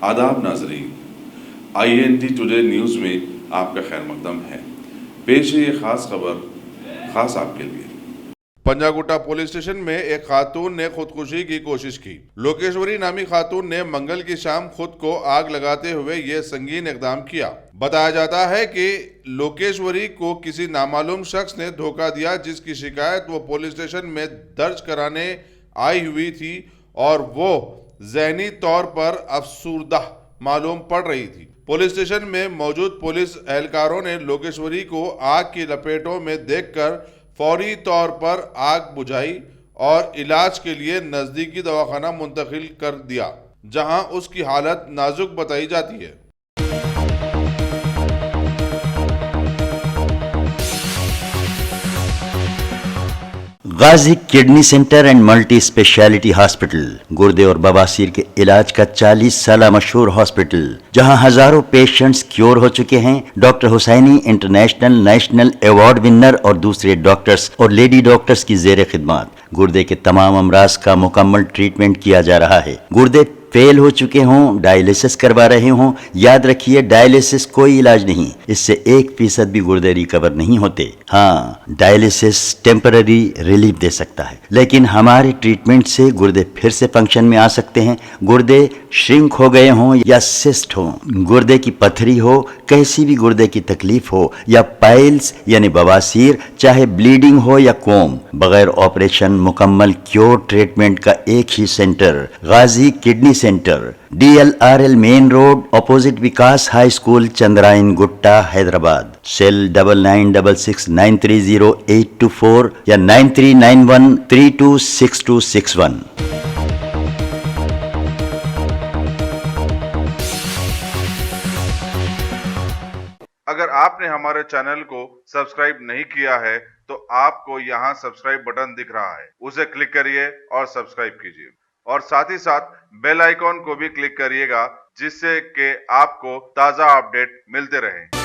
आदाब नाजरीन, INT today news में आपका खैर मकदम है। पेश है ये खास खबर खास आपके लिए। पंजागुट्टा पुलिस स्टेशन में एक खातून ने खुदकुशी की कोशिश की। लोकेश्वरी नामी खातून ने मंगल की शाम खुद को आग लगाते हुए ये संगीन इकदाम किया। बताया जाता है कि लोकेश्वरी को किसी नामालूम शख्स ने धोखा दिया, जिसकी शिकायत वो पुलिस स्टेशन में दर्ज कराने आई हुई थी और वो ज़हनी तौर पर अफसुर्दा मालूम पड़ रही थी। पुलिस स्टेशन में मौजूद पुलिस एहलकारों ने लोकेश्वरी को आग की लपेटों में देखकर फौरी तौर पर आग बुझाई और इलाज के लिए नजदीकी दवाखाना मुंतकिल कर दिया, जहां उसकी हालत नाजुक बताई जाती है। Ghazi kidney centre and multi speciality hospital गुर्दे और बवासीर के इलाज का 40 साल मशहूर हॉस्पिटल, जहां हजारों पेशेंट्स क्योर हो चुके हैं। Doctor Husaini international national award winner और दूसरे डॉक्टर्स और लेडी डॉक्टर्स की जेर खिदमत गुर्दे के तमाम अमराज का मुकम्मल ट्रीटमेंट किया जा रहा है। गुर्दे फेल हो चुके हों, डायलिसिस करवा रहे हों, याद रखिए डायलिसिस कोई इलाज नहीं, इससे 1% भी गुर्दे रिकवर नहीं होते। हाँ, डायलिसिस टेम्पररी रिलीफ दे सकता है, लेकिन हमारे ट्रीटमेंट से गुर्दे फिर से फंक्शन में आ सकते हैं। गुर्दे श्रिंक हो गए हों या सिस्ट हो, गुर्दे की पथरी हो, कैसी भी गुर्दे की तकलीफ हो या पाइल्स यानी बवासीर, चाहे ब्लीडिंग हो या कोम, बगैर ऑपरेशन मुकम्मल क्योर ट्रीटमेंट का एक ही centre, Ghazi kidney centre, DLRL main road opposite Vikas high school, Chandrayan Gutta, Hyderabad. Cell 9966930824 या 9391326261। अगर आपने हमारे चैनल को सब्सक्राइब नहीं किया है तो आपको यहाँ सब्सक्राइब बटन दिख रहा है, उसे क्लिक करिए और सब्सक्राइब कीजिए और साथ ही साथ बेल आइकॉन को भी क्लिक करिएगा, जिससे कि आपको ताज़ा अपडेट मिलते रहें।